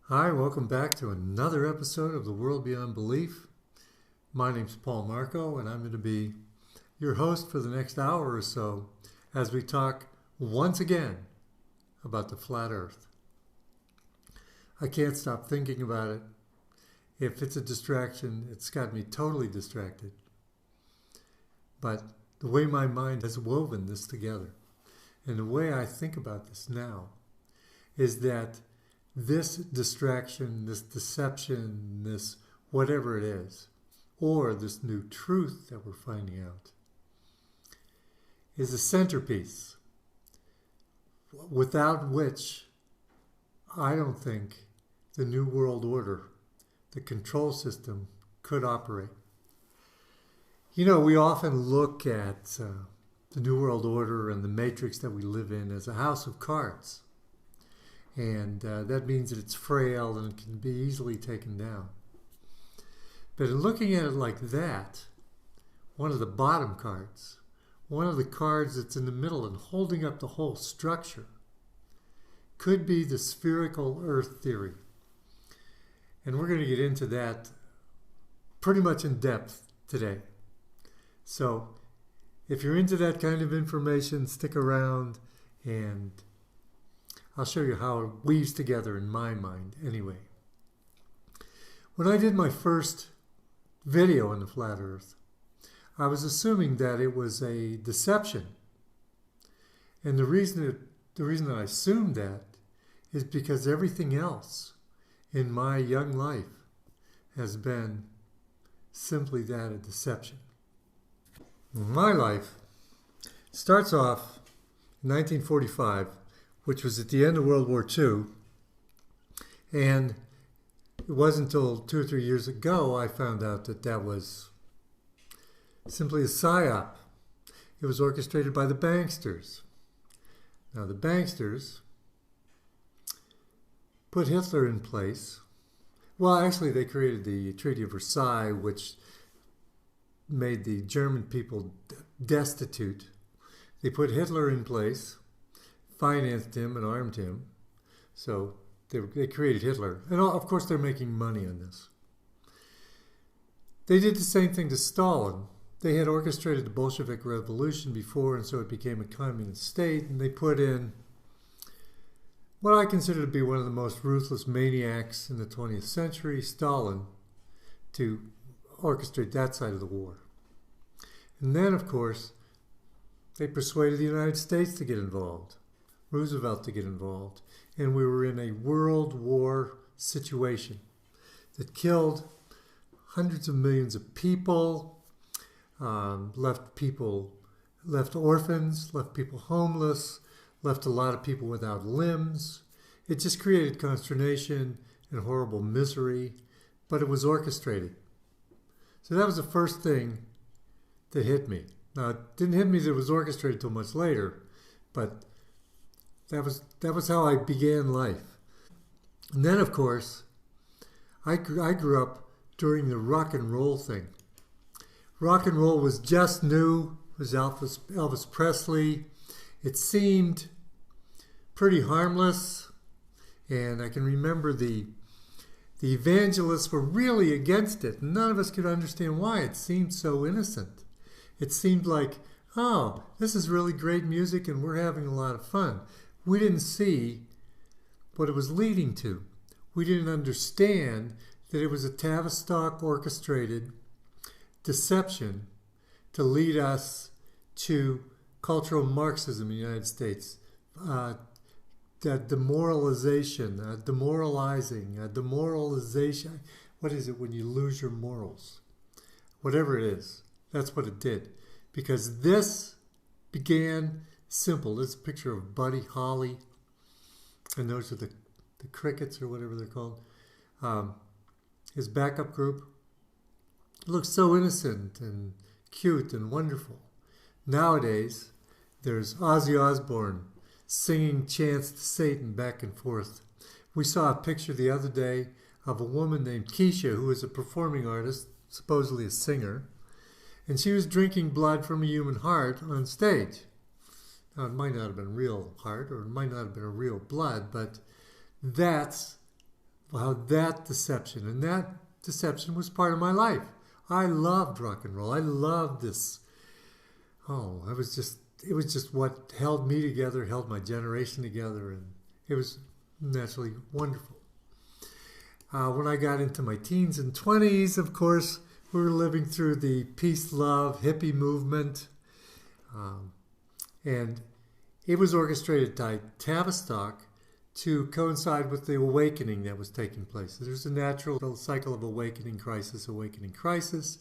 Hi, welcome back to another episode of The World Beyond Belief. My name's Paul Marco, and I'm going to be your host for the next hour or so as we talk once again about the flat earth. I can't stop thinking about it. If it's a distraction, it's got me totally distracted. But the way my mind has woven this together, and the way I think about this now, is that this distraction, this deception, this whatever it is, or this new truth that we're finding out, is a centerpiece without which I don't think the New World Order, the control system, could operate. You know, we often look at the New World Order and the matrix that we live in as a house of cards. And that means that it's frail and it can be easily taken down. But in looking at it like that, one of the bottom cards, one of the cards that's in the middle and holding up the whole structure, could be the spherical Earth theory. And we're going to get into that pretty much in depth today. So if you're into that kind of information, stick around and I'll show you how it weaves together in my mind anyway. When I did my first video on the flat earth, I was assuming that it was a deception. And the reason that I assumed that is because everything else in my young life has been simply that, a deception. My life starts off in 1945, which was at the end of World War II. And it wasn't until 2 or 3 years ago I found out that that was simply a psyop. It was orchestrated by the banksters. Now, the banksters put Hitler in place. Well, actually, they created the Treaty of Versailles, which made the German people destitute. They put Hitler in place, financed him and armed him. So they created Hitler. And of course they're making money on this. They did the same thing to Stalin. They had orchestrated the Bolshevik Revolution before, and so it became a communist state, and they put in what I consider to be one of the most ruthless maniacs in the 20th century, Stalin, to orchestrate that side of the war. And then, of course, they persuaded the United States to get involved. Roosevelt to get involved, and we were in a world war situation that killed hundreds of millions of people, left orphans, left people homeless, left a lot of people without limbs. It just created consternation and horrible misery, but it was orchestrated. So that was the first thing that hit me. Now, it didn't hit me that it was orchestrated until much later, but that was how I began life. And then, of course, I grew up during the rock and roll thing. Rock and roll was just new. It was Elvis Presley. It seemed pretty harmless. And I can remember the evangelists were really against it. None of us could understand why. It seemed so innocent. It seemed like, oh, this is really great music and we're having a lot of fun. We didn't see what it was leading to. We didn't understand that it was a Tavistock orchestrated deception to lead us to cultural Marxism in the United States. That demoralization, demoralizing. What is it when you lose your morals? Whatever it is, that's what it did. Because this began simple. This is a picture of Buddy Holly, and those are the Crickets or whatever they're called. His backup group. It looks so innocent and cute and wonderful. Nowadays, there's Ozzy Osbourne singing chants to Satan back and forth. We saw a picture the other day of a woman named Keisha, who is a performing artist, supposedly a singer, and she was drinking blood from a human heart on stage. Now, it might not have been real heart, or it might not have been a real blood, but that's how that deception, and that deception was part of my life. I loved rock and roll. I loved this. Oh, it was just what held me together, held my generation together, and it was naturally wonderful. When I got into my teens and 20s, of course, we were living through the peace, love, hippie movement. And it was orchestrated by Tavistock to coincide with the awakening that was taking place. There's a natural cycle of awakening, crisis, awakening, crisis.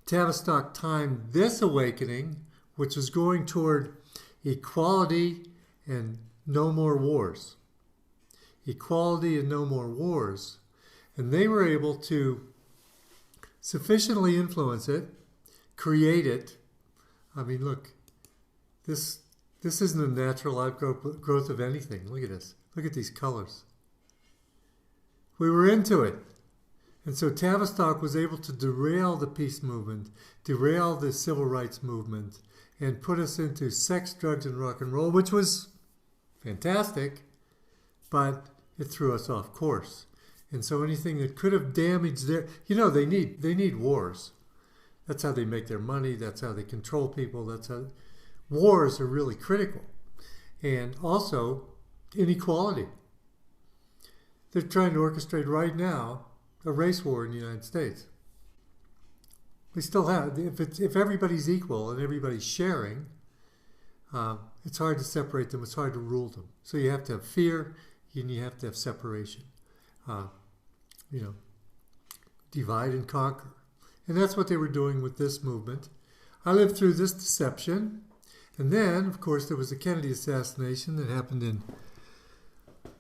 Tavistock timed this awakening, which was going toward equality and no more wars. Equality and no more wars. And they were able to sufficiently influence it, create it. I mean, look, this isn't a natural outgrowth of anything. Look at this. Look at these colors. We were into it. And so Tavistock was able to derail the peace movement, derail the civil rights movement, and put us into sex, drugs, and rock and roll, which was fantastic, but it threw us off course. And so anything that could have damaged their, they need wars. That's how they make their money. That's how they control people. That's how wars are really critical. And also inequality. They're trying to orchestrate right now a race war in the United States. They still have, if everybody's equal and everybody's sharing, it's hard to separate them. It's hard to rule them. So you have to have fear and you have to have separation. Divide and conquer. And that's what they were doing with this movement. I lived through this deception. And then, of course, there was the Kennedy assassination that happened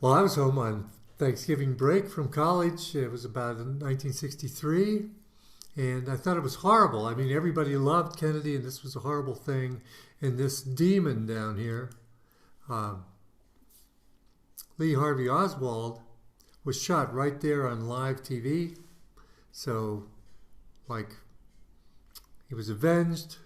I was home on Thanksgiving break from college. It was about 1963. And I thought it was horrible. I mean, everybody loved Kennedy, and this was a horrible thing. And this demon down here, Lee Harvey Oswald, was shot right there on live TV. So, he was avenged.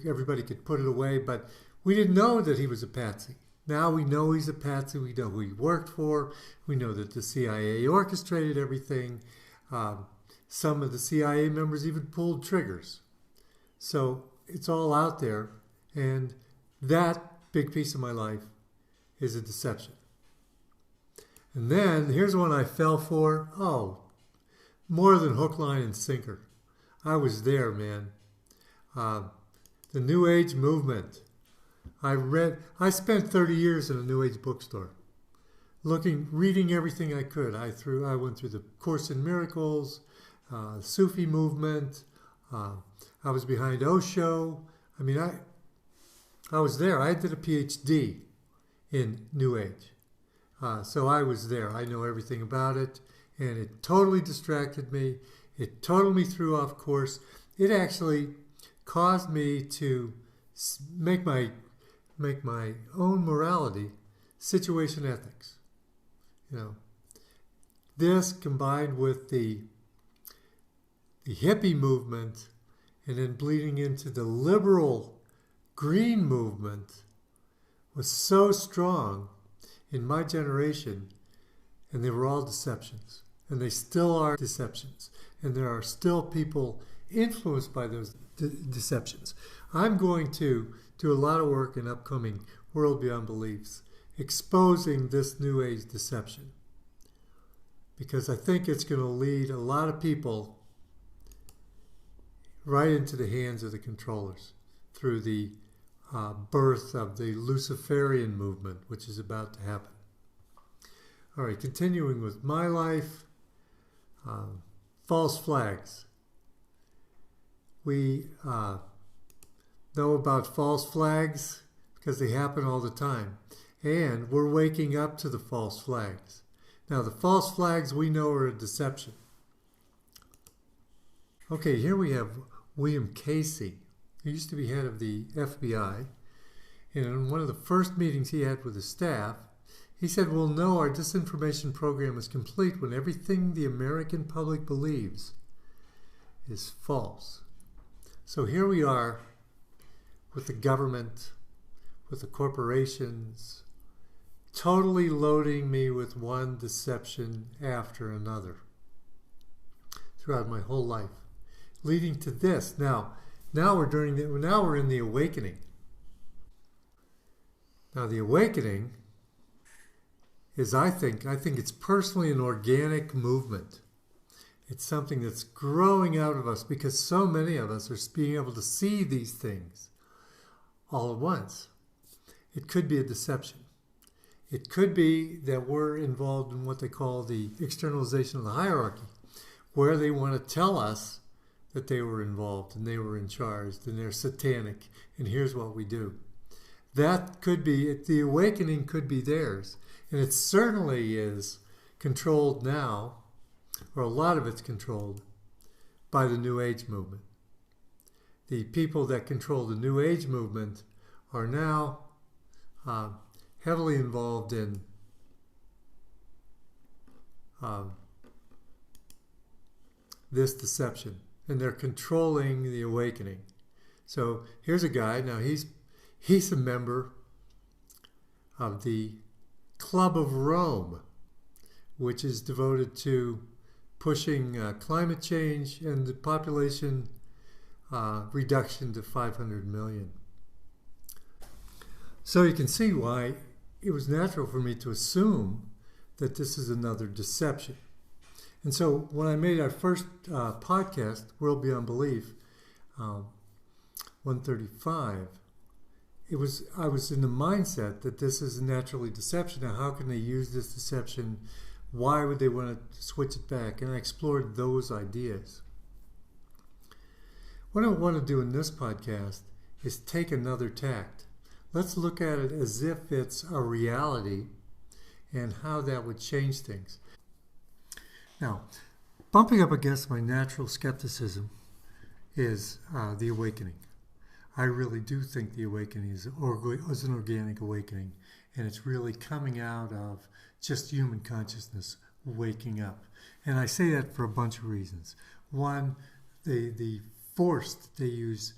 Everybody could put it away, but we didn't know that he was a patsy. Now we know he's a patsy. We know who he worked for. We know that the CIA orchestrated everything. Some of the CIA members even pulled triggers. So it's all out there. And that big piece of my life is a deception. And then here's one I fell for. Oh, more than hook, line, and sinker. I was there, man. The New Age movement. I spent 30 years in a New Age bookstore, reading everything I could. I went through the Course in Miracles, Sufi movement. I was behind Osho. I mean, I was there. I did a PhD in New Age. So I was there. I know everything about it. And it totally distracted me. It totally threw off course. It actually caused me to make my own morality situation ethics. This combined with the hippie movement and then bleeding into the liberal green movement was so strong in my generation, and they were all deceptions. And they still are deceptions. And there are still people influenced by those deceptions. I'm going to do a lot of work in upcoming World Beyond Beliefs exposing this New Age deception, because I think it's going to lead a lot of people right into the hands of the controllers through the birth of the Luciferian movement, which is about to happen. All right, continuing with my life, false flags. We know about false flags because they happen all the time. And we're waking up to the false flags. Now, the false flags we know are a deception. Okay, here we have William Casey. He used to be head of the FBI. And in one of the first meetings he had with his staff, he said, "We'll know our disinformation program is complete when everything the American public believes is false." So here we are with the government, with the corporations, totally loading me with one deception after another throughout my whole life, leading to this. Now we're in the awakening. Now the awakening is, I think it's personally an organic movement. It's something that's growing out of us because so many of us are being able to see these things all at once. It could be a deception. It could be that we're involved in what they call the externalization of the hierarchy, where they want to tell us that they were involved and they were in charge and they're satanic and here's what we do. That could be, the awakening could be theirs. And it certainly is controlled now, or a lot of it's controlled by the New Age movement. The people that control the New Age movement are now heavily involved in this deception, and they're controlling the awakening. So here's a guy, now he's a member of the Club of Rome, which is devoted to pushing climate change and the population reduction to 500 million. So you can see why it was natural for me to assume that this is another deception. And so when I made our first podcast, World Beyond Belief, 135, I was in the mindset that this is naturally deception. Now, how can they use this deception? Why would they want to switch it back? And I explored those ideas. What I want to do in this podcast is take another tact. Let's look at it as if it's a reality and how that would change things. Now, bumping up against my natural skepticism is the awakening. I really do think the awakening is an organic awakening, and it's really coming out of just human consciousness waking up. And I say that for a bunch of reasons. One, the force that they use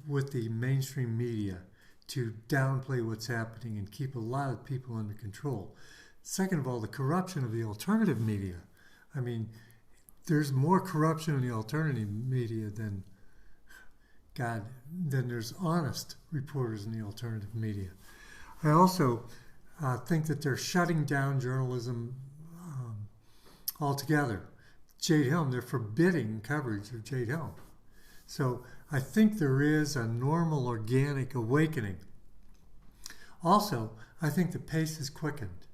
with the mainstream media to downplay what's happening and keep a lot of people under control. Second of all, the corruption of the alternative media. I mean, there's more corruption in the alternative media than there's honest reporters in the alternative media. I also think that they're shutting down journalism altogether. Jade Helm, they're forbidding coverage of Jade Helm. So I think there is a normal organic awakening. Also, I think the pace is quickened.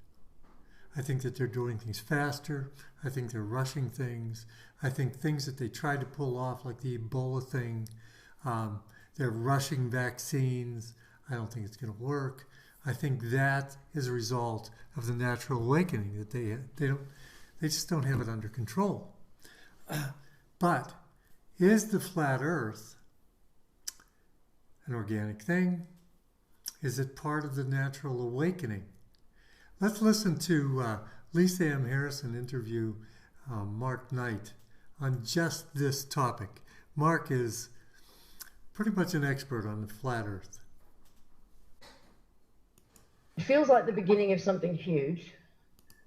I think that they're doing things faster. I think they're rushing things. I think things that they tried to pull off, like the Ebola thing, they're rushing vaccines. I don't think it's going to work. I think that is a result of the natural awakening, that they just don't have it under control. But is the flat Earth an organic thing? Is it part of the natural awakening? Let's listen to Lisa M. Harrison interview Mark Knight on just this topic. Mark is pretty much an expert on the flat Earth. It feels like the beginning of something huge.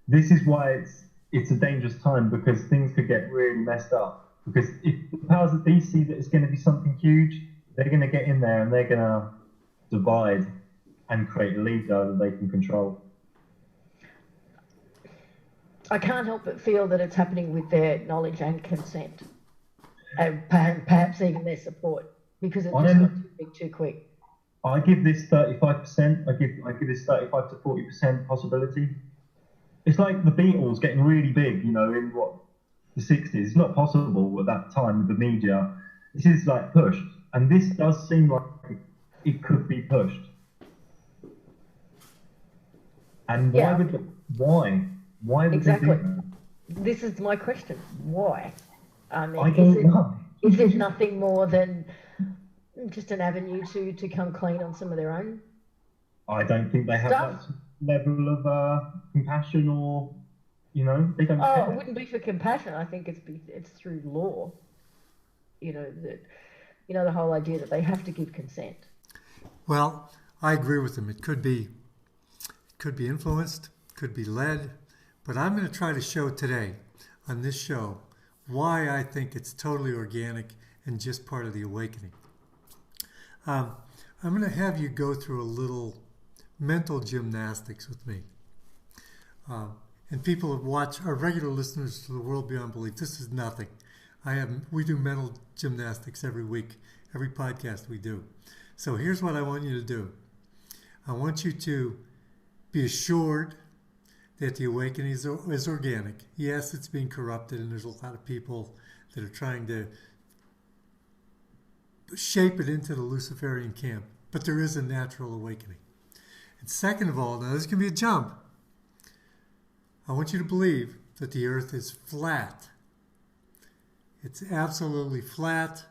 This is why it's a dangerous time, because things could get really messed up. Because if the powers that be see that it's going to be something huge, they're going to get in there and they're going to divide and create a leader that they can control. I can't help but feel that it's happening with their knowledge and consent, and perhaps even their support, because it just got too big too quick. I give this 35%. I give this 35 to 40% possibility. It's like the Beatles getting really big, in the 60s. It's not possible at that time with the media. This is like pushed, and this does seem like it could be pushed. And why would exactly. they do that? This is my question. Why? I mean, I don't know. Is it nothing more than just an avenue to come clean on some of their own? I don't think they have that level of compassion, or they don't care. It wouldn't be for compassion. I think it's through law. The whole idea that they have to give consent. Well, I agree with them. It could be could be influenced, could be led, but I'm going to try to show today on this show why I think it's totally organic and just part of the awakening. I'm going to have you go through a little mental gymnastics with me. And people that watch, our regular listeners to The World Beyond Belief, this is nothing. We do mental gymnastics every week, every podcast we do. So here's what I want you to do. I want you to be assured that the awakening is organic. Yes, it's being corrupted, and there's a lot of people that are trying to shape it into the Luciferian camp, but there is a natural awakening. And second of all, now this can be a jump. I want you to believe that the earth is flat. It's absolutely flat.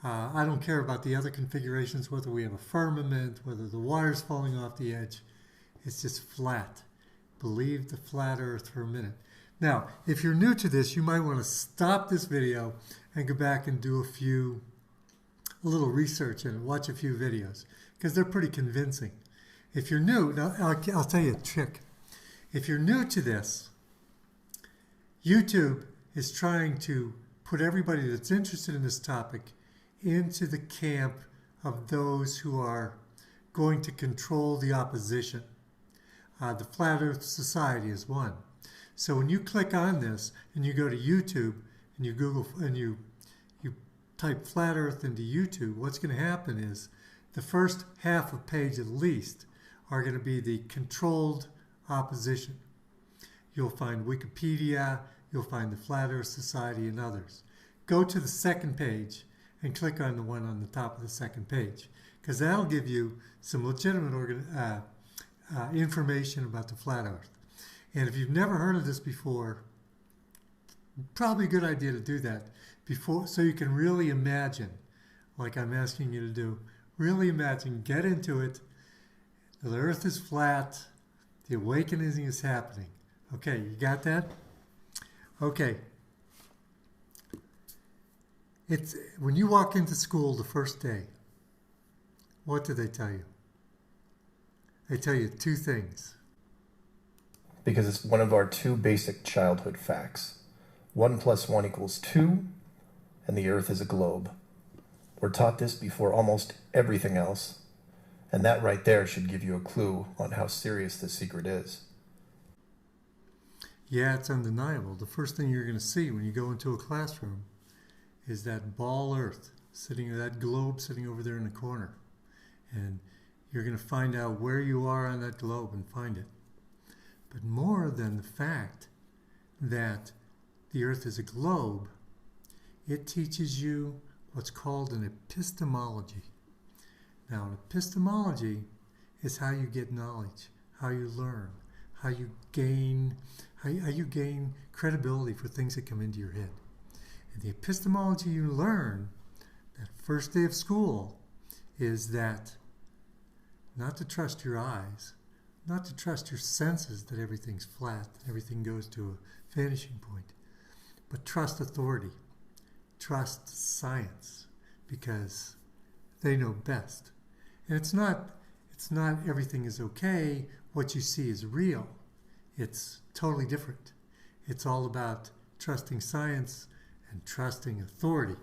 I don't care about the other configurations, whether we have a firmament, whether the water's falling off the edge. It's just flat. Believe the flat earth for a minute. Now, if you're new to this, you might want to stop this video and go back and do a little research and watch a few videos, because they're pretty convincing. If you're new, now I'll tell you a trick. If you're new to this, YouTube is trying to put everybody that's interested in this topic into the camp of those who are going to control the opposition. The Flat Earth Society is one. So when you click on this and you go to YouTube and you Google and you type Flat Earth into YouTube, what's going to happen is the first half of page at least are going to be the controlled opposition. You'll find Wikipedia, you'll find the Flat Earth Society and others. Go to the second page and click on the one on the top of the second page, because that'll give you some legitimate information about the flat earth. And if you've never heard of this before, probably a good idea to do that before, so you can really imagine, like I'm asking you to do, really imagine, get into it. The earth is flat, the awakening is happening. Okay, you got that? Okay. It's when you walk into school the first day, what do they tell you? They tell you two things. Because it's one of our two basic childhood facts. 1 + 1 = 2, and the earth is a globe. We're taught this before almost everything else, and that right there should give you a clue on how serious this secret is. Yeah, it's undeniable. The first thing you're going to see when you go into a classroom is that ball earth sitting, that globe sitting over there in the corner. And you're going to find out where you are on that globe and find it. But more than the fact that the earth is a globe, it teaches you what's called an epistemology. Now, an epistemology is how you get knowledge, how you learn, how you gain credibility for things that come into your head. And the epistemology you learn that first day of school is that not to trust your eyes, not to trust your senses that everything's flat, that everything goes to a vanishing point, but trust authority, trust science, because they know best. And it's not everything is okay, what you see is real. It's totally different. It's all about trusting science and trusting authority.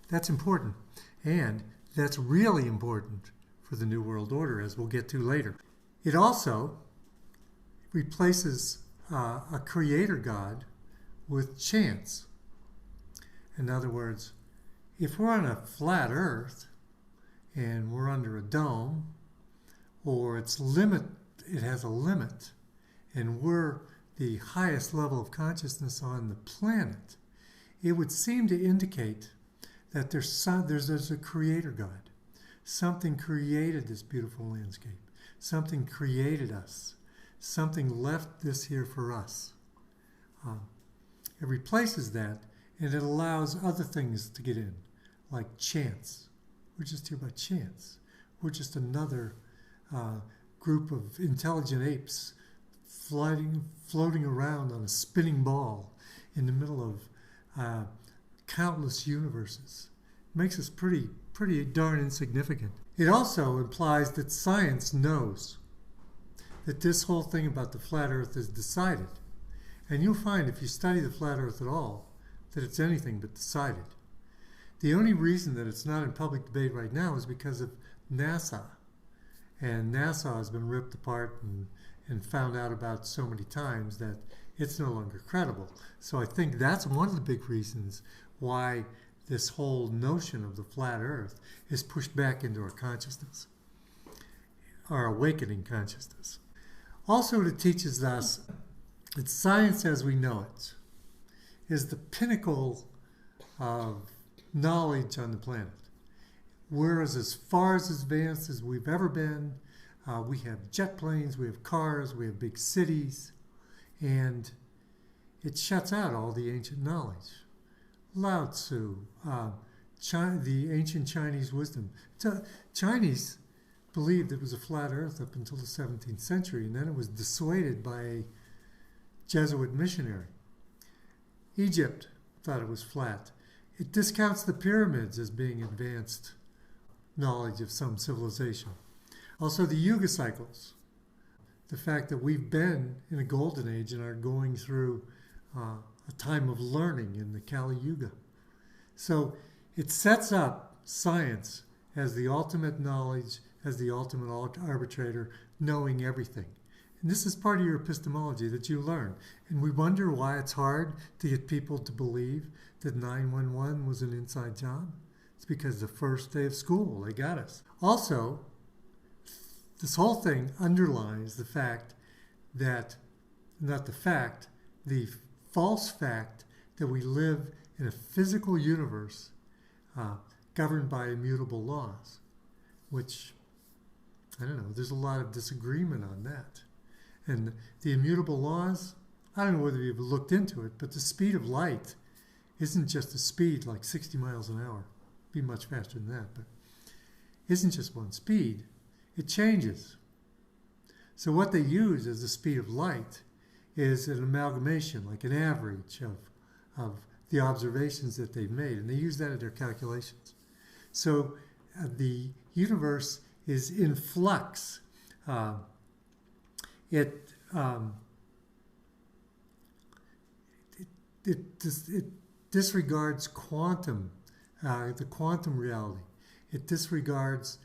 That's important, and that's really important for the New World Order, as we'll get to later. It also replaces a creator God with chance. In other words, if we're on a flat earth and we're under a dome, or it has a limit, and we're the highest level of consciousness on the planet, it would seem to indicate that there's a creator God. Something created this beautiful landscape. Something created us. Something left this here for us. It replaces that, and it allows other things to get in, like chance. We're just here by chance. We're just another group of intelligent apes floating around on a spinning ball in the middle of countless universes. It makes us pretty darn insignificant. It also implies that science knows that this whole thing about the flat earth is decided. And you'll find if you study the flat earth at all, that it's anything but decided. The only reason that it's not in public debate right now is because of NASA. And NASA has been ripped apart and found out about so many times that it's no longer credible. So I think that's one of the big reasons why this whole notion of the flat earth is pushed back into our consciousness, our awakening consciousness. Also, it teaches us that science as we know it is the pinnacle of knowledge on the planet. We're as far as advanced as we've ever been. We have jet planes, we have cars, we have big cities, and it shuts out all the ancient knowledge. Lao Tzu, the ancient Chinese wisdom. Chinese believed it was a flat earth up until the 17th century, and then it was dissuaded by a Jesuit missionary. Egypt thought it was flat. It discounts the pyramids as being advanced knowledge of some civilization. Also, the Yuga cycles, the fact that we've been in a golden age and are going through a time of learning in the Kali Yuga. So it sets up science as the ultimate knowledge, as the ultimate arbitrator, knowing everything. And this is part of your epistemology that you learn. And we wonder why it's hard to get people to believe that 911 was an inside job. It's because the first day of school, they got us. Also, this whole thing underlies the fact that, the false fact that we live in a physical universe governed by immutable laws, which, I don't know, there's a lot of disagreement on that. And the immutable laws, I don't know whether you've looked into it, but the speed of light isn't just a speed like 60 miles an hour. It'd be much faster than that, but isn't just one speed. It changes. So what they use as the speed of light is an amalgamation, like an average of the observations that they've made, and they use that in their calculations. So the universe is in flux. It disregards quantum, the quantum reality. It disregards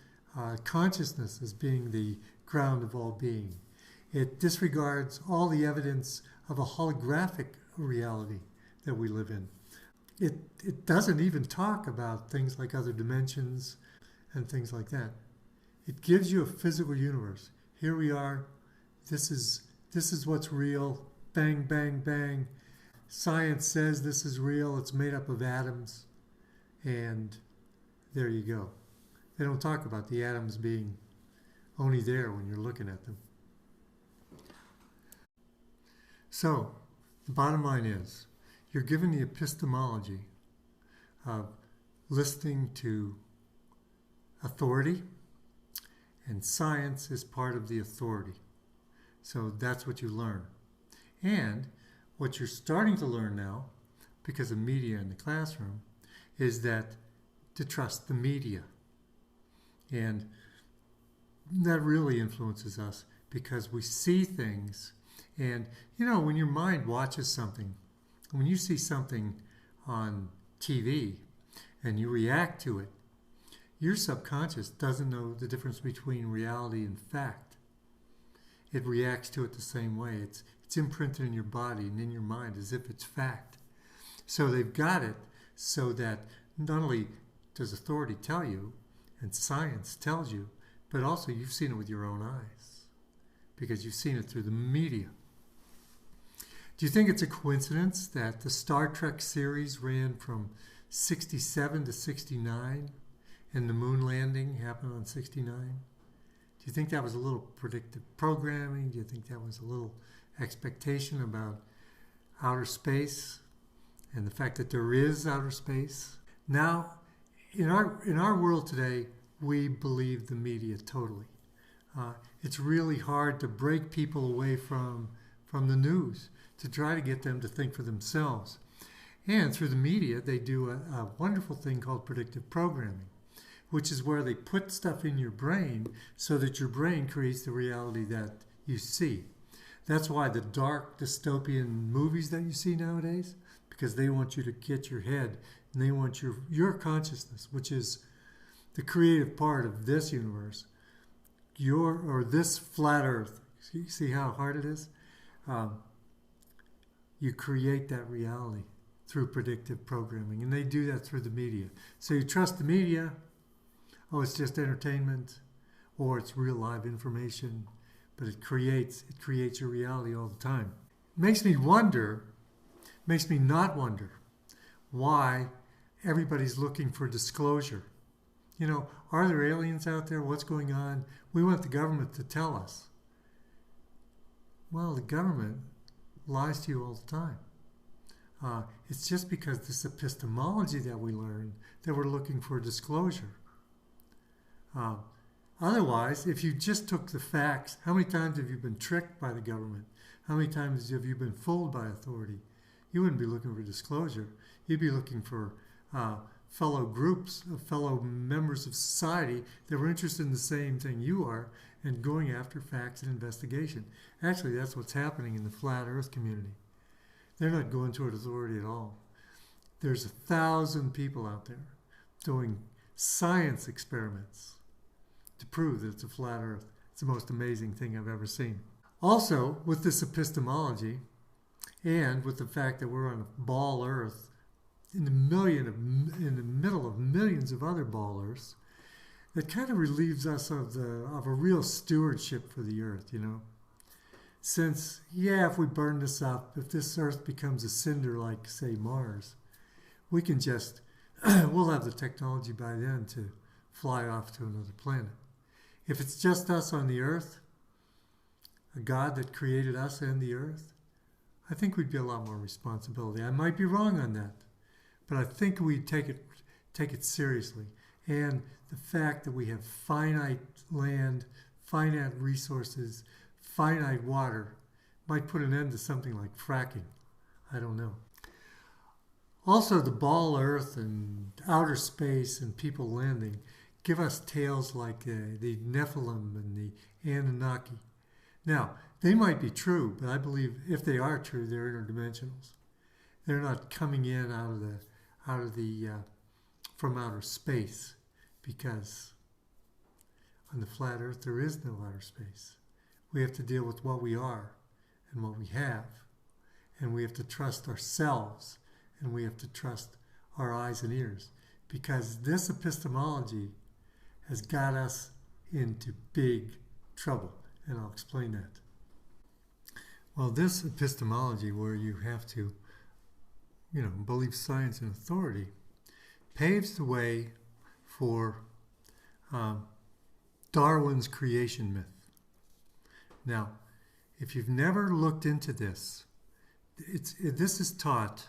consciousness as being the ground of all being. It disregards all the evidence of a holographic reality that we live in. It doesn't even talk about things like other dimensions and things like that. It gives you a physical universe. Here we are. This is what's real. Bang, bang, bang. Science says this is real. It's made up of atoms. And there you go. They don't talk about the atoms being only there when you're looking at them. So, the bottom line is, you're given the epistemology of listening to authority, and science is part of the authority. So that's what you learn. And what you're starting to learn now, because of media in the classroom, is that to trust the media. And that really influences us because we see things. And, you know, when your mind watches something, when you see something on TV and you react to it, your subconscious doesn't know the difference between reality and fact. It reacts to it the same way. It's imprinted in your body and in your mind as if it's fact. So they've got it so that not only does authority tell you and science tells you, but also you've seen it with your own eyes because you've seen it through the media. Do you think it's a coincidence that the Star Trek series ran from 67 to 69 and the moon landing happened on 69? Do you think that was a little predictive programming? Do you think that was a little expectation about outer space and the fact that there is outer space? Now, in our world today, we believe the media totally. It's really hard to break people away from the news, to try to get them to think for themselves. And through the media, they do a wonderful thing called predictive programming, which is where they put stuff in your brain so that your brain creates the reality that you see. That's why the dark dystopian movies that you see nowadays, because they want you to get your head and they want your consciousness, which is the creative part of this universe, this flat earth. See how hard it is? You create that reality through predictive programming, and they do that through the media. So you trust the media, oh, it's just entertainment, or it's real live information, but it creates your reality all the time. It makes me not wonder why everybody's looking for disclosure. You know, are there aliens out there? What's going on? We want the government to tell us. Well, the government lies to you all the time. It's just because this epistemology that we learn that we're looking for disclosure. Otherwise, if you just took the facts, how many times have you been tricked by the government? How many times have you been fooled by authority? You wouldn't be looking for disclosure. You'd be looking for fellow groups, fellow members of society that were interested in the same thing you are and going after facts and investigation. Actually, that's what's happening in the flat earth community. They're not going toward authority at all. There's 1,000 people out there doing science experiments to prove that it's a flat earth. It's the most amazing thing I've ever seen. Also, with this epistemology and with the fact that we're on a ball earth in the middle of millions of other ball earths, that kind of relieves us of a real stewardship for the earth, you know. Since, if we burn this up, if this earth becomes a cinder like, say, Mars, we can just, we'll have the technology by then to fly off to another planet. If it's just us on the earth, a God that created us and the earth, I think we'd be a lot more responsibility. I might be wrong on that, but I think we'd take it seriously. And the fact that we have finite land, finite resources, finite water might put an end to something like fracking. I don't know. Also, the ball earth and outer space and people landing give us tales like the Nephilim and the Anunnaki. Now, they might be true, but I believe if they are true, they're interdimensionals. They're not coming in from outer space, because on the flat earth there is no outer space. We have to deal with what we are and what we have, and we have to trust ourselves, and we have to trust our eyes and ears, because this epistemology has got us into big trouble, and I'll explain that. Well, this epistemology where you have to, believe science and authority paves the way for Darwin's creation myth. Now, if you've never looked into this, this is taught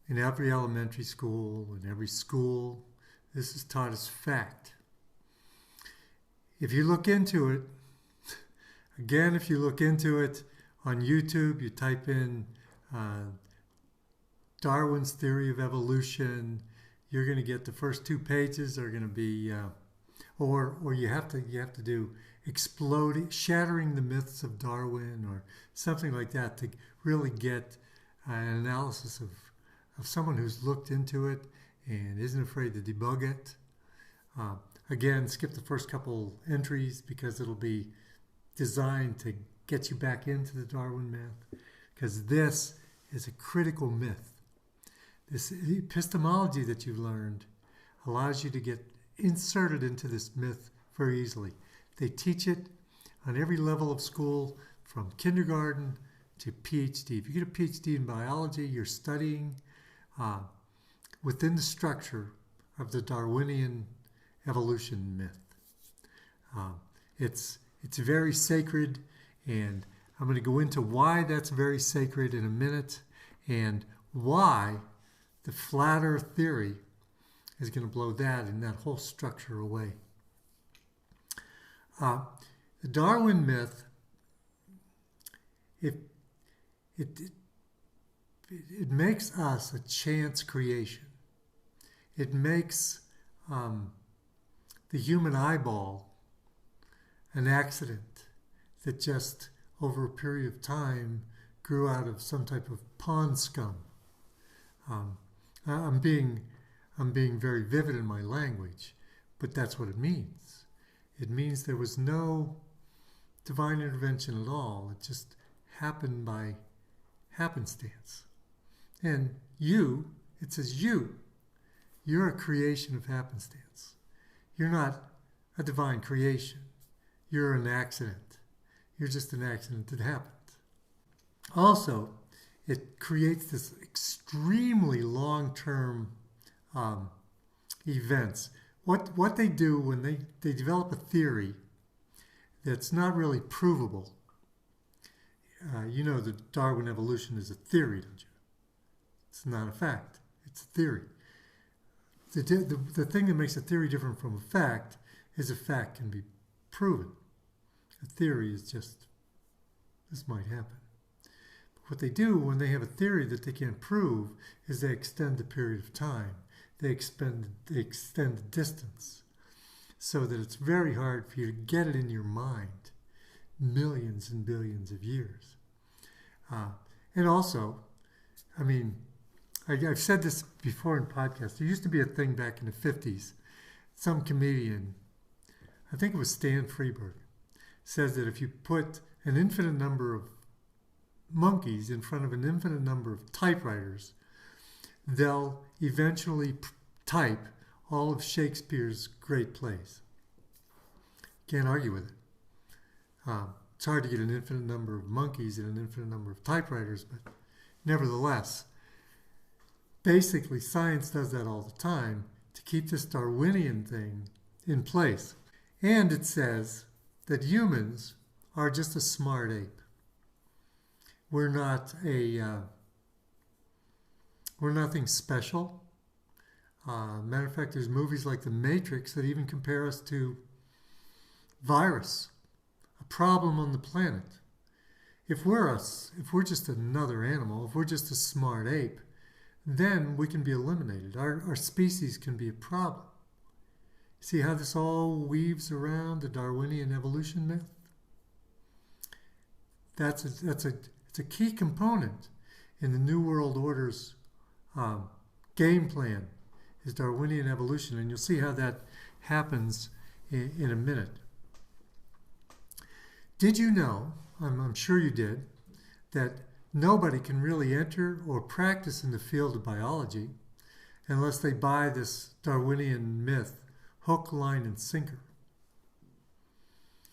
in every elementary school, in every school. This is taught as fact. If you look into it, again, if you look into it on YouTube, you type in Darwin's theory of evolution, you're going to get the first 2 pages are going to be, or you have to do shattering the myths of Darwin or something like that to really get an analysis of someone who's looked into it and isn't afraid to debug it. Again, skip the first couple entries because it'll be designed to get you back into the Darwin myth, because this is a critical myth. This epistemology that you've learned allows you to get inserted into this myth very easily. They teach it on every level of school, from kindergarten to PhD. If you get a PhD in biology, you're studying within the structure of the Darwinian evolution myth. It's very sacred, and I'm going to go into why that's very sacred in a minute, and why the flat earth theory is going to blow that and that whole structure away. The Darwin myth, it makes us a chance creation. It makes the human eyeball an accident, that just over a period of time grew out of some type of pond scum. I'm being very vivid in my language, but that's what it means. It means there was no divine intervention at all. It just happened by happenstance. And it says you're a creation of happenstance. You're not a divine creation. You're an accident. You're just an accident that happened. Also, it creates this extremely long-term events. What they do when they develop a theory that's not really provable. You know that Darwin evolution is a theory, don't you? It's not a fact. It's a theory. The thing that makes a theory different from a fact is a fact can be proven. A theory is just, this might happen. But what they do when they have a theory that they can't prove is they extend the period of time. They extend the distance so that it's very hard for you to get it in your mind millions and billions of years. And also, I mean, I've said this before in podcasts. There used to be a thing back in the 50s. Some comedian, I think it was Stan Freberg, says that if you put an infinite number of monkeys in front of an infinite number of typewriters, they'll eventually type all of Shakespeare's great plays. Can't argue with it. It's hard to get an infinite number of monkeys and an infinite number of typewriters, but nevertheless, basically science does that all the time to keep this Darwinian thing in place. And it says that humans are just a smart ape. We're nothing special. Matter of fact, there's movies like The Matrix that even compare us to virus, a problem on the planet. If we're just another animal, if we're just a smart ape, then we can be eliminated. Our species can be a problem. See how this all weaves around the Darwinian evolution myth? It's a key component in the New World Order's game plan is Darwinian evolution, and you'll see how that happens in a minute. Did you know, I'm sure you did, that nobody can really enter or practice in the field of biology unless they buy this Darwinian myth, hook, line, and sinker.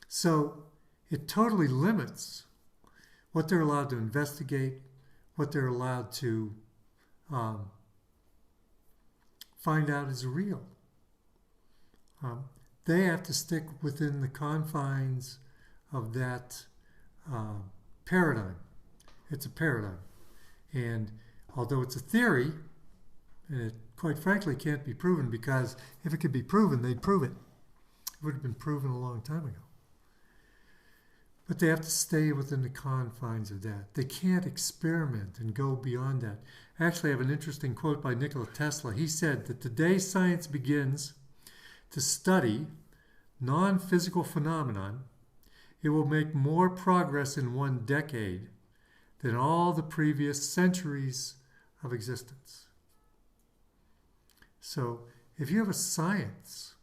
So it totally limits what they're allowed to investigate, what they're allowed to find out is real. They have to stick within the confines of that paradigm. It's a paradigm. And although it's a theory, and it quite frankly can't be proven, because if it could be proven, they'd prove it. It would have been proven a long time ago. But they have to stay within the confines of that. They can't experiment and go beyond that. Actually, I have an interesting quote by Nikola Tesla. He said that the day science begins to study non-physical phenomenon, it will make more progress in one decade than all the previous centuries of existence. So if you have a science,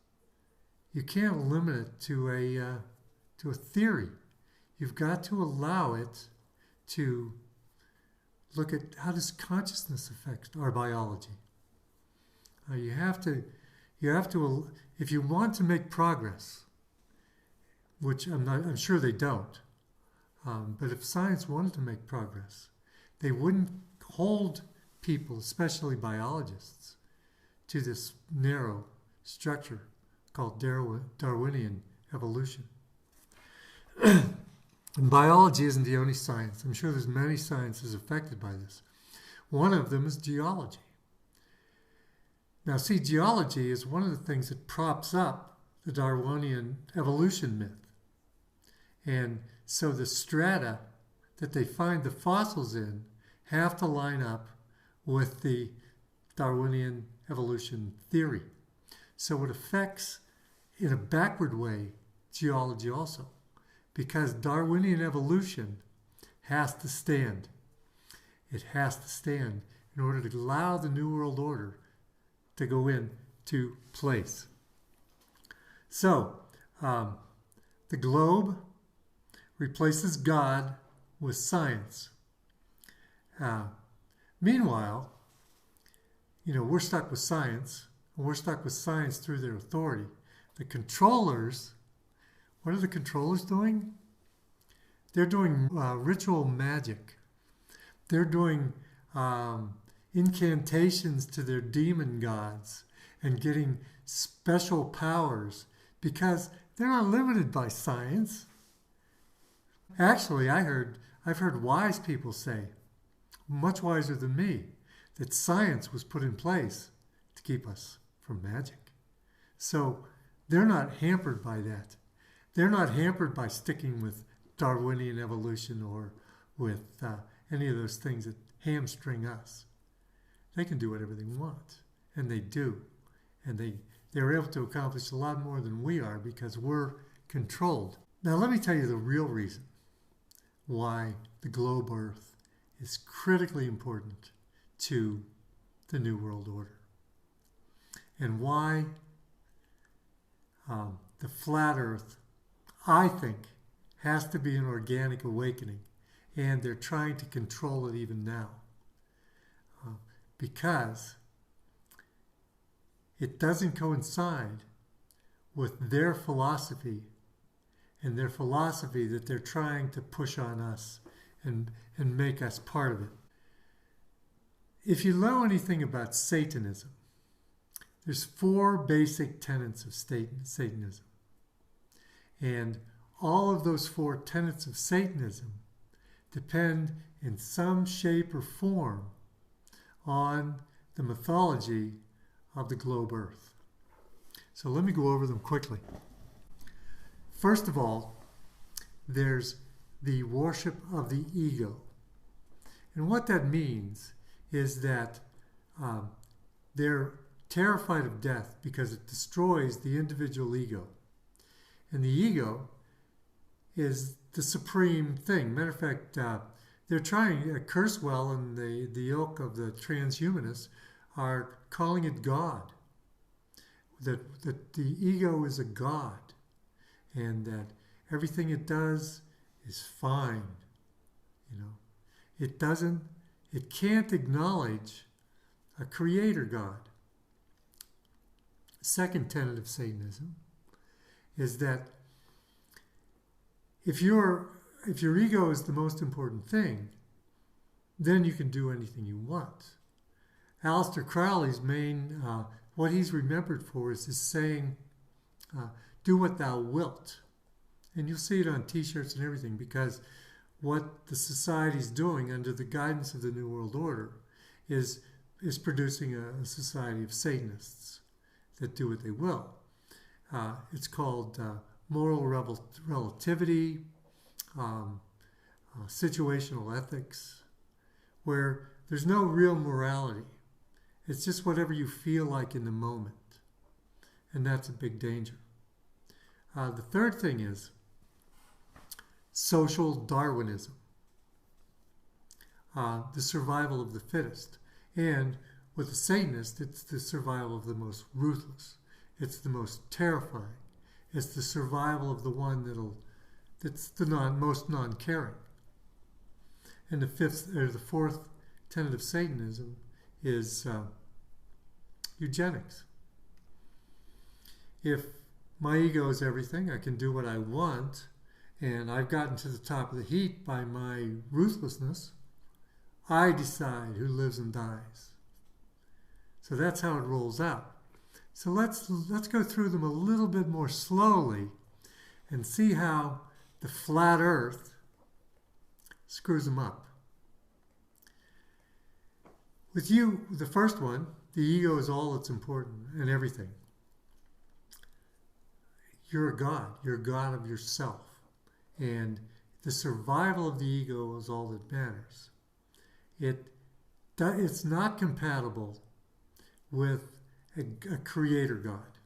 you can't limit it to a theory. You've got to allow it to look at how does consciousness affect our biology. You have to, if you want to make progress, which I'm sure they don't, but if science wanted to make progress, they wouldn't hold people, especially biologists, to this narrow structure called Darwinian evolution. And biology isn't the only science. I'm sure there's many sciences affected by this. One of them is geology. Now, see, geology is one of the things that props up the Darwinian evolution myth. And so the strata that they find the fossils in have to line up with the Darwinian evolution theory. So it affects, in a backward way, geology also. because Darwinian evolution has to stand. It has to stand in order to allow the New World Order to go into place. So, the globe replaces God with science. Meanwhile, we're stuck with science, and we're stuck with science through their authority. The controllers, what are the controllers doing? They're doing ritual magic. They're doing incantations to their demon gods and getting special powers because they're not limited by science. Actually, I've heard wise people say, much wiser than me, that science was put in place to keep us from magic. So they're not hampered by that. They're not hampered by sticking with Darwinian evolution or with any of those things that hamstring us. They can do whatever they want, and they do. And they're able to accomplish a lot more than we are because we're controlled. Now let me tell you the real reason why the globe Earth is critically important to the New World Order, and why the flat Earth, I think, has to be an organic awakening, and they're trying to control it even now because it doesn't coincide with their philosophy, and their philosophy that they're trying to push on us and make us part of it. If you know anything about Satanism, there's 4 basic tenets of Satanism. And all of those 4 tenets of Satanism depend in some shape or form on the mythology of the globe Earth. So let me go over them quickly. First of all, there's the worship of the ego. And what that means is that they're terrified of death because it destroys the individual ego. And the ego is the supreme thing. Matter of fact, they're trying, Kurzweil and the ilk of the transhumanists are calling it God. That the ego is a God, and that everything it does is fine. It can't acknowledge a creator God. Second tenet of Satanism is that if your ego is the most important thing, then you can do anything you want. Aleister Crowley's main, what he's remembered for is his saying, do what thou wilt. And you'll see it on t-shirts and everything, because what the society's doing under the guidance of the New World Order is producing a society of Satanists that do what they will. It's called moral relativity, situational ethics, where there's no real morality. It's just whatever you feel like in the moment. And that's a big danger. The third thing is social Darwinism, the survival of the fittest. And with the Satanist, it's the survival of the most ruthless. It's the most terrifying. It's the survival of the one that's the most non-caring. And the fourth tenet of Satanism is eugenics. If my ego is everything, I can do what I want, and I've gotten to the top of the heap by my ruthlessness, I decide who lives and dies. So that's how it rolls out. So let's go through them a little bit more slowly and see how the flat Earth screws them up. With you, the first one, the ego is all that's important and everything. You're a god. You're a god of yourself. And the survival of the ego is all that matters. It's not compatible with a creator God.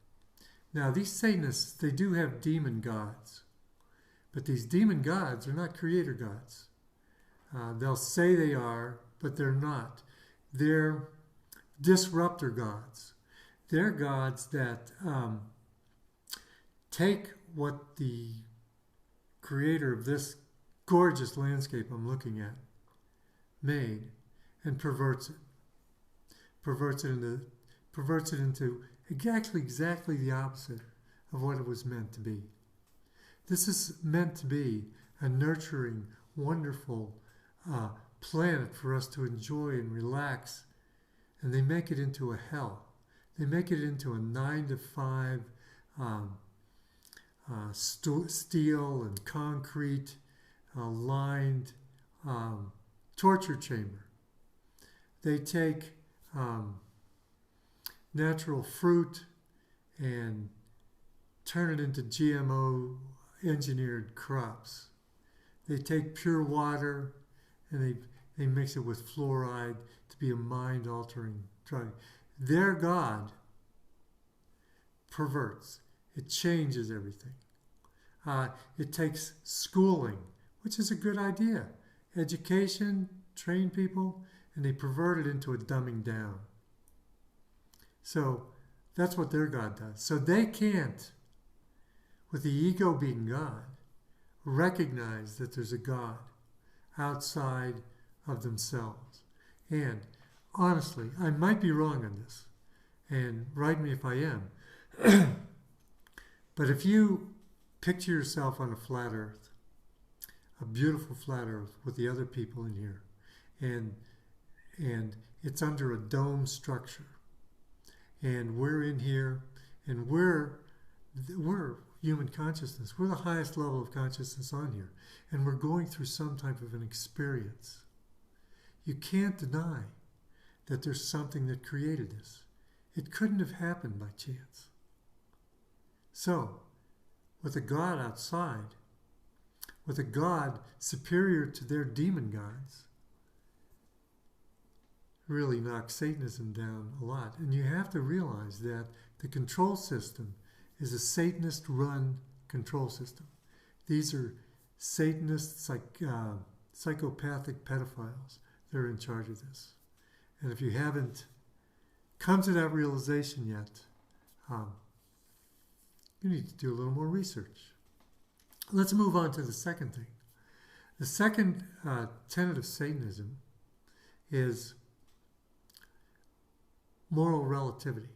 Now, these Satanists, they do have demon gods, But these demon gods are not creator gods. They'll say they are, but they're not. They're disruptor gods. They're gods that take what the creator of this gorgeous landscape I'm looking at made and perverts it. Perverts it into exactly the opposite of what it was meant to be. This is meant to be a nurturing, wonderful planet for us to enjoy and relax, and they make it into a hell. They make it into a 9-to-5 steel and concrete lined torture chamber. They take natural fruit and turn it into GMO engineered crops. They take pure water and they mix it with fluoride to be a mind-altering drug. Their God perverts. It changes everything. It takes schooling, which is a good idea. Education, train people, and they pervert it into a dumbing down. So that's what their God does. So they can't, with the ego being God, recognize that there's a God outside of themselves. And honestly, I might be wrong on this, and write me if I am. But if you picture yourself on a flat earth, a beautiful flat earth with the other people in here, and it's under a dome structure, and we're in here, and we're human consciousness. We're the highest level of consciousness on here, and we're going through some type of an experience. You can't deny that there's something that created this. It couldn't have happened by chance. So, with a God outside, with a God superior to their demon gods, really knocks Satanism down a lot. And you have to realize that the control system is a Satanist-run control system. These are Satanist, psychopathic pedophiles that are in charge of this. And if you haven't come to that realization yet, you need to do a little more research. Let's move on to the second thing. The second tenet of Satanism is moral relativity.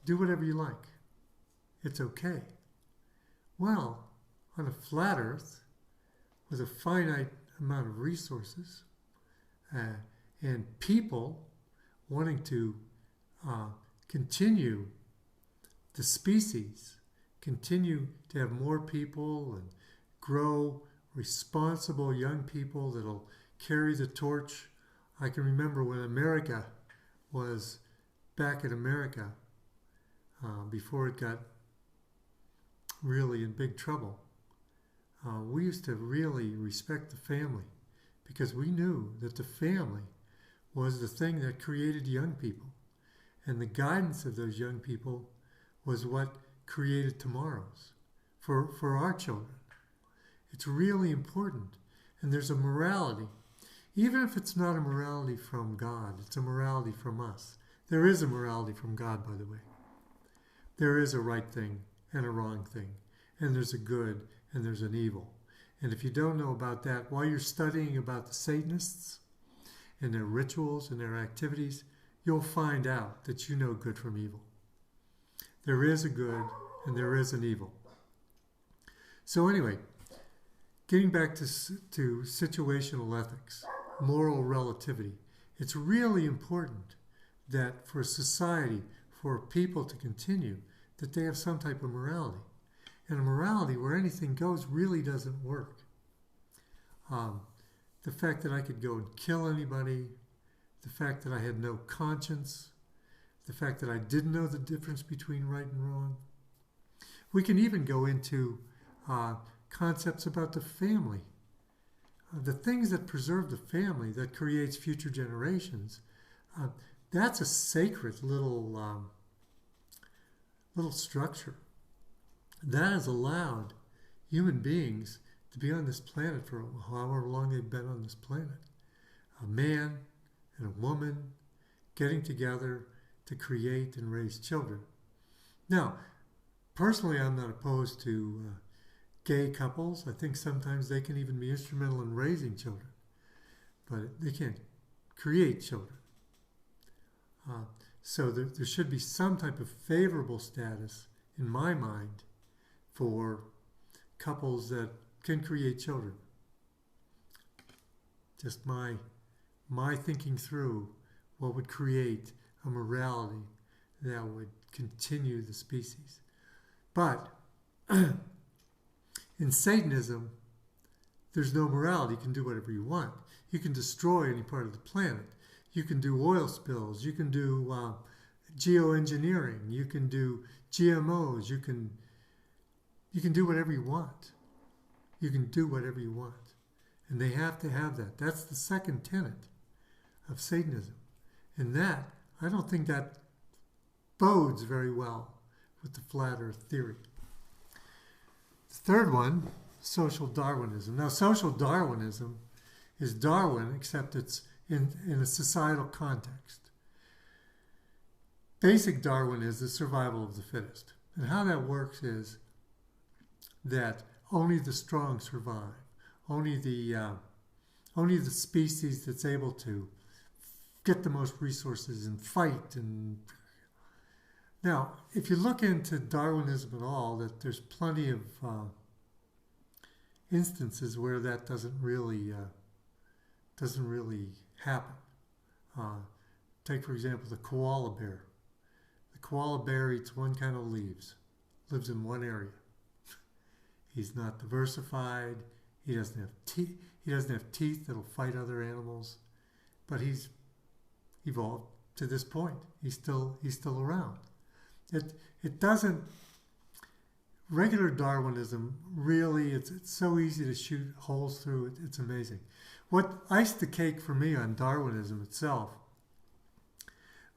Do whatever you like. It's okay. Well, on a flat earth with a finite amount of resources and people wanting to continue the species, continue to have more people and grow responsible young people that'll carry the torch. I can remember when America was back in America, before it got really in big trouble. We used to really respect the family because we knew that the family was the thing that created young people. And the guidance of those young people was what created tomorrows for our children. It's really important. And there's a morality. Even if it's not a morality from God, it's a morality from us. There is a morality from God, by the way. There is a right thing and a wrong thing. And there's a good and there's an evil. And if you don't know about that, while you're studying about the Satanists and their rituals and their activities, you'll find out that you know good from evil. There is a good and there is an evil. So anyway, getting back to situational ethics, moral relativity, it's really important that for society, for people to continue, that they have some type of morality. And a morality where anything goes really doesn't work. The fact that I could go and kill anybody, the fact that I had no conscience, the fact that I didn't know the difference between right and wrong. We can even go into concepts about the family. The things that preserve the family, that creates future generations, that's a sacred little structure. That has allowed human beings to be on this planet for however long they've been on this planet. A man and a woman getting together to create and raise children. Now, personally, I'm not opposed to gay couples. I think sometimes they can even be instrumental in raising children, but they can't create children. So there should be some type of favorable status, in my mind, for couples that can create children. Just my thinking through what would create a morality that would continue the species. But in Satanism, there's no morality. You can do whatever you want. You can destroy any part of the planet. You can do oil spills. You can do geoengineering. You can do GMOs. You can do whatever you want. You can do whatever you want. And they have to have that. That's the second tenet of Satanism. And that, I don't think that bodes very well with the flat earth theory. The third one, social Darwinism. Now, social Darwinism is Darwin, except it's in a societal context. Basic Darwin is the survival of the fittest. And how that works is that only the strong survive. Only the species that's able to get the most resources and fight. And now, if you look into Darwinism at all, that there's plenty of instances where that doesn't really happen. Take, for example, the koala bear. The koala bear eats one kind of leaves, lives in one area. He's not diversified. He doesn't have teeth. He doesn't have teeth that'll fight other animals, but he's evolved to this point. He's still around. It doesn't. Regular Darwinism really, it's so easy to shoot holes through it. It's amazing. What iced the cake for me on Darwinism itself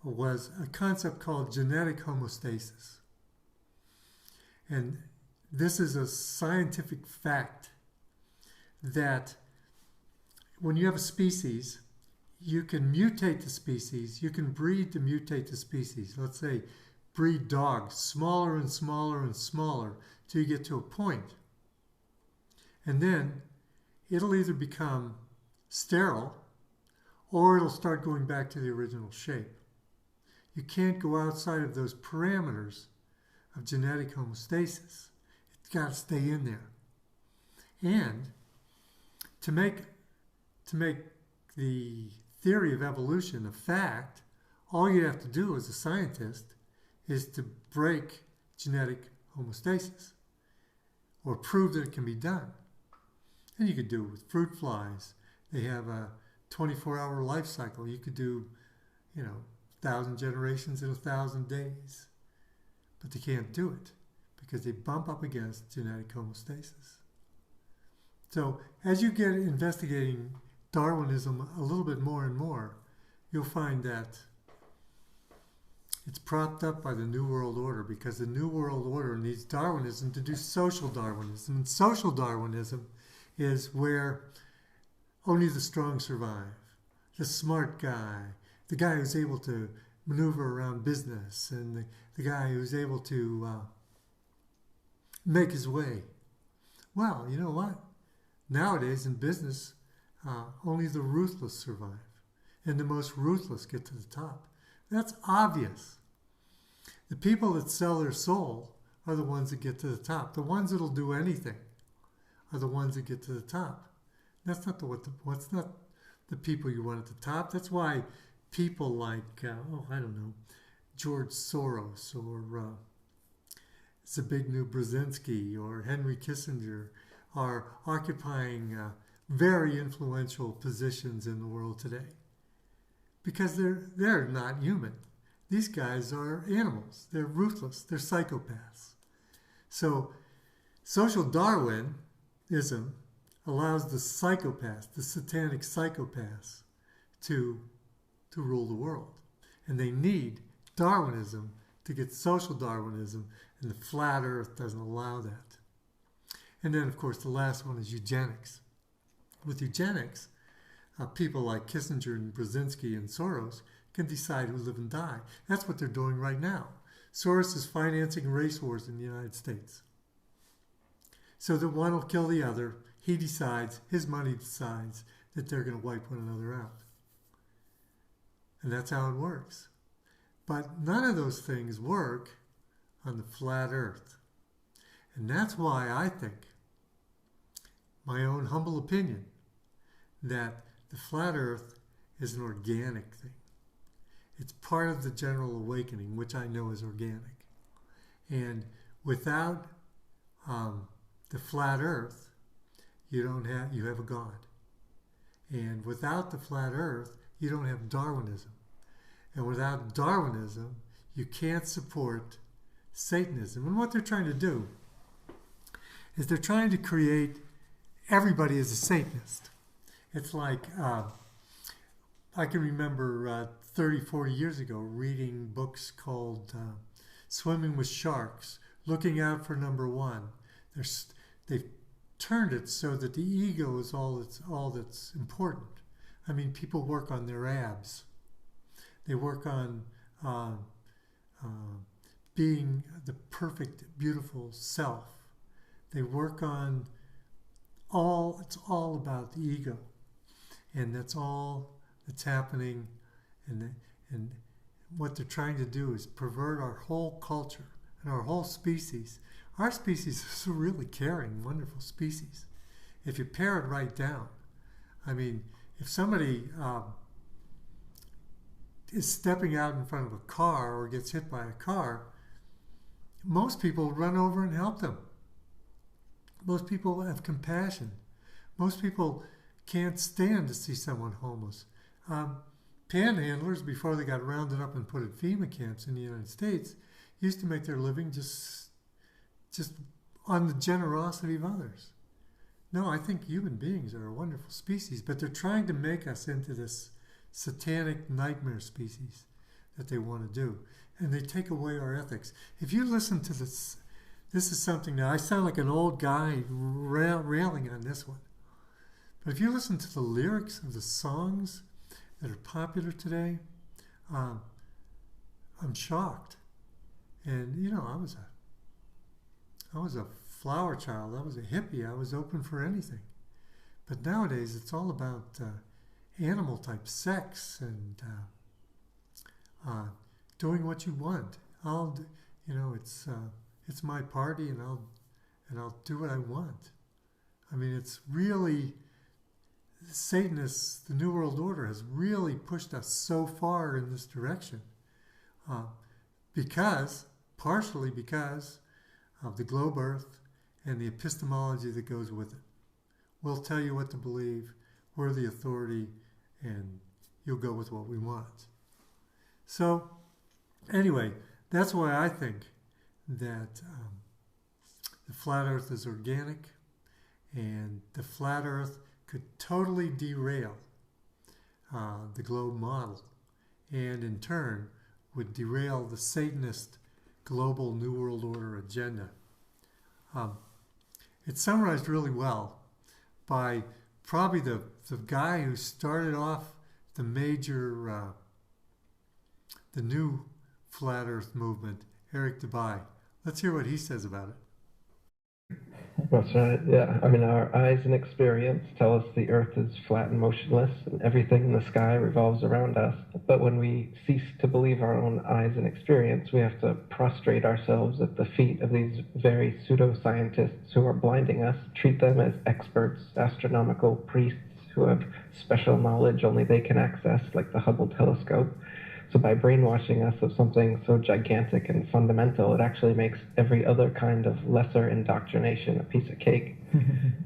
was a concept called genetic homeostasis. And this is a scientific fact that when you have a species, you can mutate the species, you can breed to mutate the species. Let's say breed dogs, smaller and smaller and smaller, till you get to a point. And then it'll either become sterile or it'll start going back to the original shape. You can't go outside of those parameters of genetic homeostasis. It's got to stay in there. And to make the theory of evolution a fact, all you have to do as a scientist is to break genetic homeostasis or prove that it can be done. And you could do it with fruit flies. They have a 24-hour life cycle. You could do, 1,000 generations in 1,000 days. But they can't do it because they bump up against genetic homeostasis. So as you get investigating Darwinism a little bit more and more, you'll find that it's propped up by the New World Order, because the New World Order needs Darwinism to do social Darwinism. And social Darwinism is where only the strong survive. The smart guy, the guy who's able to maneuver around business, and the guy who's able to make his way. Well, you know what? Nowadays in business, only the ruthless survive, and the most ruthless get to the top. That's obvious. The people that sell their soul are the ones that get to the top. The ones that'll do anything are the ones that get to the top. That's not what's not the people you want at the top. That's why people like George Soros or Zbigniew Brzezinski or Henry Kissinger are occupying very influential positions in the world today, because they're not human. These guys are animals. They're ruthless. They're psychopaths. So social Darwinism allows the psychopaths, the satanic psychopaths, to rule the world. And they need Darwinism to get social Darwinism, and the flat earth doesn't allow that. And then, of course, the last one is eugenics. With eugenics, people like Kissinger and Brzezinski and Soros can decide who live and die. That's what they're doing right now. Soros is financing race wars in the United States. So that one will kill the other. He decides, his money decides that they're going to wipe one another out. And that's how it works. But none of those things work on the flat earth. And that's why I think, my own humble opinion, that the flat earth is an organic thing. It's part of the general awakening, which I know is organic. And without the flat earth, you have a God. And without the flat earth, you don't have Darwinism. And without Darwinism, you can't support Satanism. And what they're trying to do is they're trying to create everybody as a Satanist. It's like, I can remember 30, 40 years ago reading books called Swimming with Sharks, looking out for number one. They've turned it so that the ego is all that's important. I mean, people work on their abs. They work on being the perfect, beautiful self. They work on it's all about the ego. And that's all that's happening. And what they're trying to do is pervert our whole culture and our whole species. Our species is a really caring, wonderful species. If you pare it right down, I mean, if somebody is stepping out in front of a car or gets hit by a car, most people run over and help them. Most people have compassion. Most people can't stand to see someone homeless. Panhandlers, before they got rounded up and put at FEMA camps in the United States, used to make their living just on the generosity of others. No, I think human beings are a wonderful species, but they're trying to make us into this satanic nightmare species that they want to do. And they take away our ethics. If you listen to this is something that I sound like an old guy railing on this one. But if you listen to the lyrics of the songs that are popular today, I'm shocked. And, you know, I was a flower child. I was a hippie. I was open for anything. But nowadays, it's all about animal type sex and doing what you want. It's my party, and I'll do what I want. I mean, it's really, Satanists, the New World Order has really pushed us so far in this direction, partially because of the globe Earth and the epistemology that goes with it. We'll tell you what to believe. We're the authority, and you'll go with what we want. So, anyway, that's why I think that the flat Earth is organic, and the flat Earth could totally derail the globe model, and in turn would derail the Satanist global New World Order agenda. It's summarized really well by probably the guy who started off the major, the new flat Earth movement, Eric Dubay. Let's hear what he says about it. That's right, yeah. I mean, our eyes and experience tell us the Earth is flat and motionless, and everything in the sky revolves around us. But when we cease to believe our own eyes and experience, we have to prostrate ourselves at the feet of these very pseudoscientists who are blinding us, treat them as experts, astronomical priests who have special knowledge only they can access, like the Hubble telescope. So by brainwashing us of something so gigantic and fundamental, it actually makes every other kind of lesser indoctrination a piece of cake.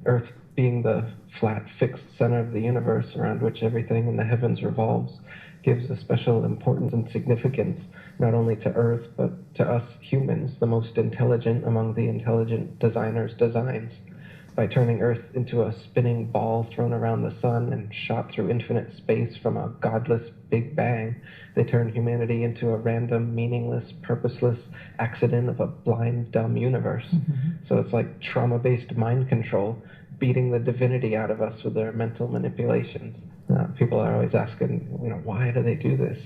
Earth being the flat, fixed center of the universe around which everything in the heavens revolves gives a special importance and significance not only to Earth, but to us humans, the most intelligent among the intelligent designers' designs. by turning Earth into a spinning ball thrown around the sun and shot through infinite space from a godless Big Bang, they turn humanity into a random, meaningless, purposeless accident of a blind, dumb universe. So it's like trauma-based mind control, beating the divinity out of us with their mental manipulations. People are always asking, why do they do this?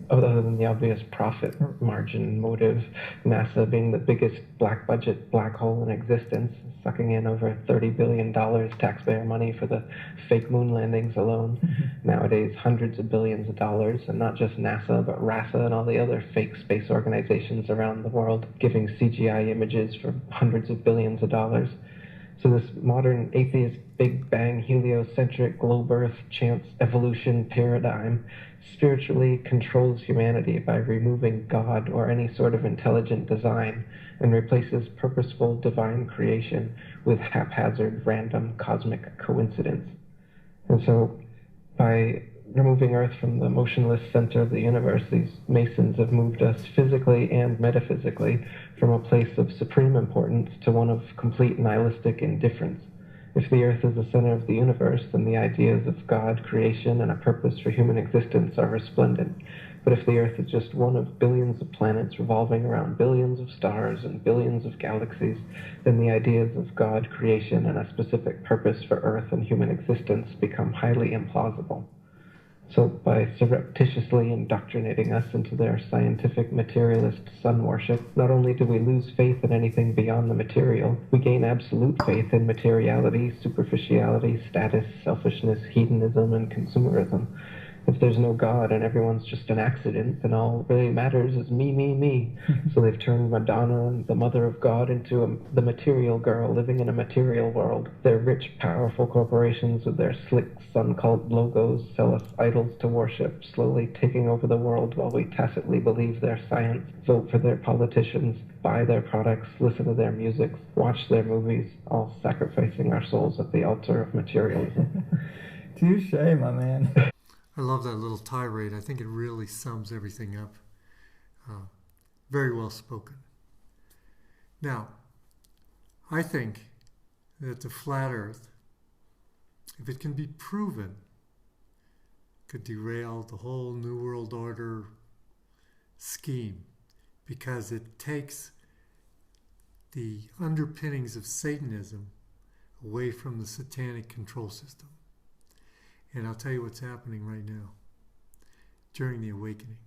Other than the obvious profit margin motive, NASA being the biggest black budget black hole in existence, sucking in over $30 billion taxpayer money for the fake moon landings alone. Nowadays, hundreds of billions of dollars, and not just NASA, but RASA and all the other fake space organizations around the world, giving CGI images for hundreds of billions of dollars. So this modern atheist Big Bang heliocentric globe Earth chance evolution paradigm spiritually controls humanity by removing God or any sort of intelligent design and replaces purposeful divine creation with haphazard random cosmic coincidence. And so by removing Earth from the motionless center of the universe, these Masons have moved us physically and metaphysically from a place of supreme importance to one of complete nihilistic indifference. If the Earth is the center of the universe, then the ideas of God, creation, and a purpose for human existence are resplendent. But if the Earth is just one of billions of planets revolving around billions of stars and billions of galaxies, then the ideas of God, creation, and a specific purpose for Earth and human existence become highly implausible. So by surreptitiously indoctrinating us into their scientific materialist sun worship, not only do we lose faith in anything beyond the material, we gain absolute faith in materiality, superficiality, status, selfishness, hedonism, and consumerism. If there's no God and everyone's just an accident, then all that really matters is me, me, me. So they've turned Madonna and the Mother of God into the material girl living in a material world. Their rich, powerful corporations with their slick sun cult logos sell us idols to worship, slowly taking over the world while we tacitly believe their science, vote for their politicians, buy their products, listen to their music, watch their movies, all sacrificing our souls at the altar of materialism. Touche, my man. I love that little tirade. I think it really sums everything up. Very well spoken. Now, I think that the flat Earth, if it can be proven, could derail the whole New World Order scheme, because it takes the underpinnings of Satanism away from the satanic control system. And I'll tell you what's happening right now. During the awakening,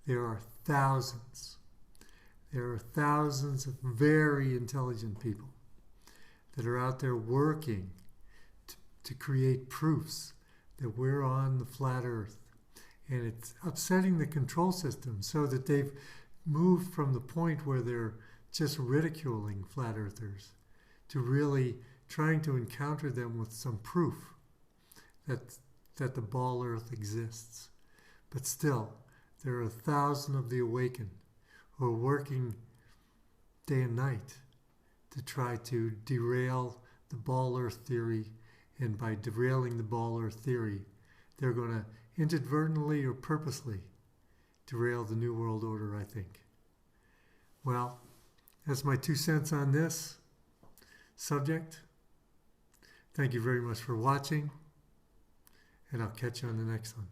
there are thousands of very intelligent people that are out there working to create proofs that we're on the flat Earth. And it's upsetting the control system, so that they've moved from the point where they're just ridiculing flat earthers to really trying to encounter them with some proof that the ball Earth exists. But still, there are 1,000 of the awakened who are working day and night to try to derail the ball Earth theory, and by derailing the ball Earth theory, they're going to inadvertently or purposely derail the New World Order, I think. Well, that's my 2 cents on this subject. Thank you very much for watching, and I'll catch you on the next one.